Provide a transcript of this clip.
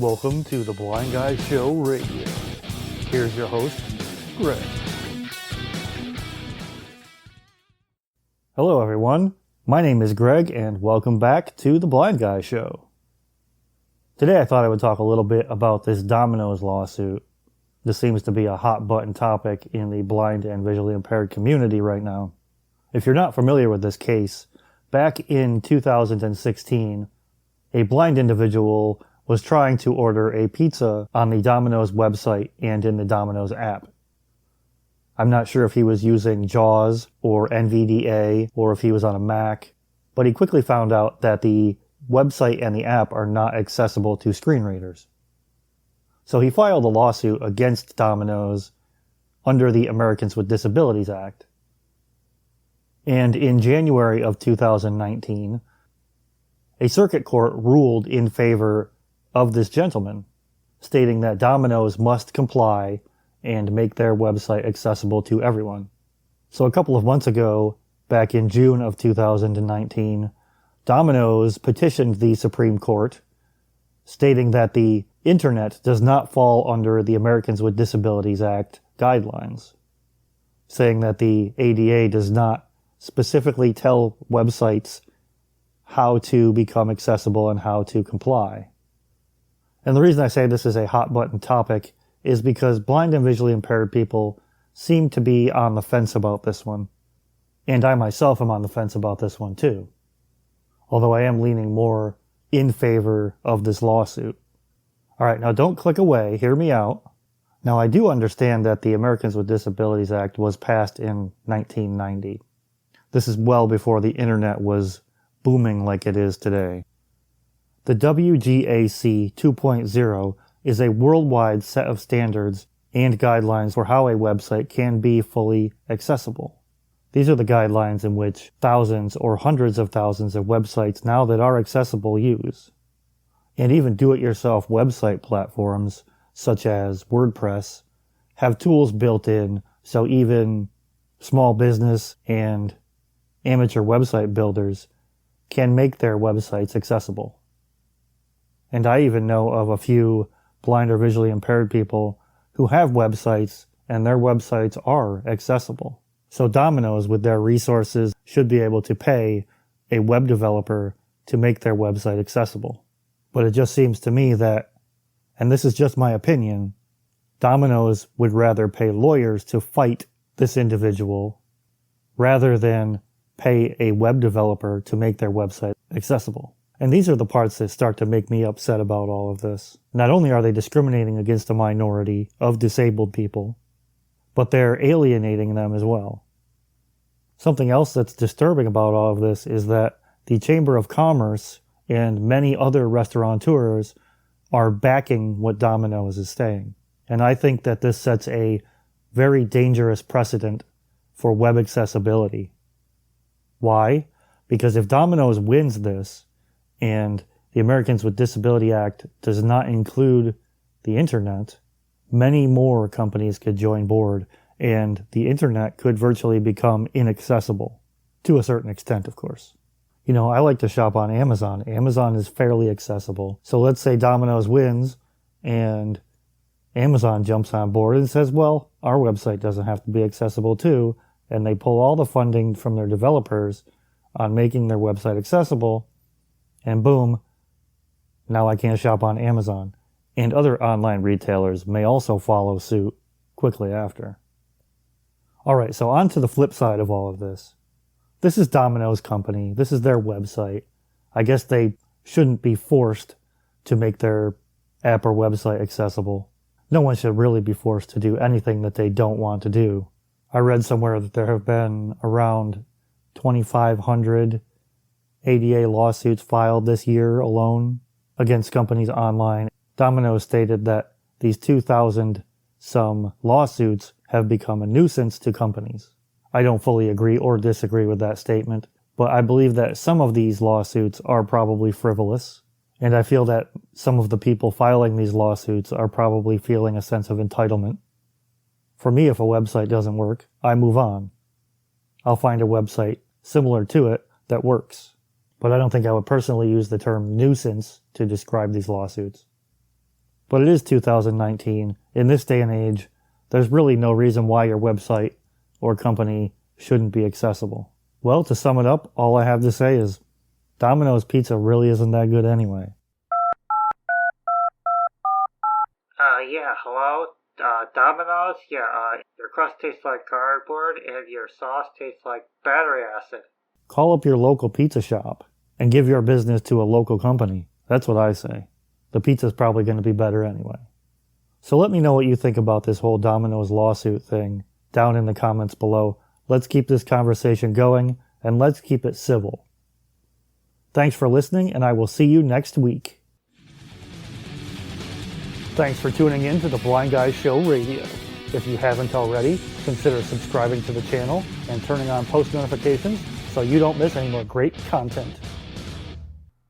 Welcome to the Blind Guy Show Radio. Here's your host, Greg. Hello everyone, my name is Greg and welcome back to the Blind Guy Show. Today I thought I would talk a little bit about this Dominoes lawsuit. This seems to be a hot button topic in the blind and visually impaired community right now. If you're not familiar with this case, back in 2016, a blind individual was trying to order a pizza on the Dominoes website and in the Dominoes app. I'm not sure if he was using JAWS or NVDA or if he was on a Mac, but he quickly found out that the website and the app are not accessible to screen readers. So he filed a lawsuit against Dominoes under the Americans with Disabilities Act. And in January of 2019, a circuit court ruled in favor of this gentleman, stating that Dominoes must comply and make their website accessible to everyone. So a couple of months ago, back in June of 2019, Dominoes petitioned the Supreme Court, stating that the internet does not fall under the Americans with Disabilities Act guidelines, saying that the ADA does not specifically tell websites how to become accessible and how to comply. And the reason I say this is a hot button topic is because blind and visually impaired people seem to be on the fence about this one. And I myself am on the fence about this one too. Although I am leaning more in favor of this lawsuit. Alright, now don't click away, hear me out. Now I do understand that the Americans with Disabilities Act was passed in 1990. This is well before the internet was booming like it is today. The WGAC 2.0 is a worldwide set of standards and guidelines for how a website can be fully accessible. These are the guidelines in which thousands or hundreds of thousands of websites now that are accessible use. And even do-it-yourself website platforms, such as WordPress, have tools built in so even small business and amateur website builders can make their websites accessible. And I even know of a few blind or visually impaired people who have websites and their websites are accessible. So Dominoes, with their resources, should be able to pay a web developer to make their website accessible. But it just seems to me that, and this is just my opinion, Dominoes would rather pay lawyers to fight this individual rather than pay a web developer to make their website accessible. And these are the parts that start to make me upset about all of this. Not only are they discriminating against a minority of disabled people, but they're alienating them as well. Something else that's disturbing about all of this is that the Chamber of Commerce and many other restaurateurs are backing what Dominoes is saying. And I think that this sets a very dangerous precedent for web accessibility. Why? Because if Dominoes wins this, and the Americans with Disability Act does not include the internet, many more companies could join board, and the internet could virtually become inaccessible. To a certain extent, of course. You know, I like to shop on Amazon. Amazon is fairly accessible. So let's say Dominoes wins, and Amazon jumps on board and says, well, our website doesn't have to be accessible too, and they pull all the funding from their developers on making their website accessible, and boom, now I can't shop on Amazon. And other online retailers may also follow suit quickly after. Alright, so on to the flip side of all of this. This is Domino's company. This is their website. I guess they shouldn't be forced to make their app or website accessible. No one should really be forced to do anything that they don't want to do. I read somewhere that there have been around 2,500 ADA lawsuits filed this year alone against companies online. Domino's stated that these 2,000 some lawsuits have become a nuisance to companies. I don't fully agree or disagree with that statement, but I believe that some of these lawsuits are probably frivolous, and I feel that some of the people filing these lawsuits are probably feeling a sense of entitlement. For me, if a website doesn't work, I move on. I'll find a website similar to it that works. But I don't think I would personally use the term nuisance to describe these lawsuits. But it is 2019. In this day and age, there's really no reason why your website or company shouldn't be accessible. Well, to sum it up, all I have to say is Domino's pizza really isn't that good anyway. Yeah, hello? Dominoes? Yeah, your crust tastes like cardboard and your sauce tastes like battery acid. Call up your local pizza shop and give your business to a local company. That's what I say. The pizza's probably going to be better anyway. So let me know what you think about this whole Domino's lawsuit thing down in the comments below. Let's keep this conversation going, and let's keep it civil. Thanks for listening, and I will see you next week. Thanks for tuning in to the Blind Guy Show Radio. If you haven't already, consider subscribing to the channel and turning on post notifications so you don't miss any more great content.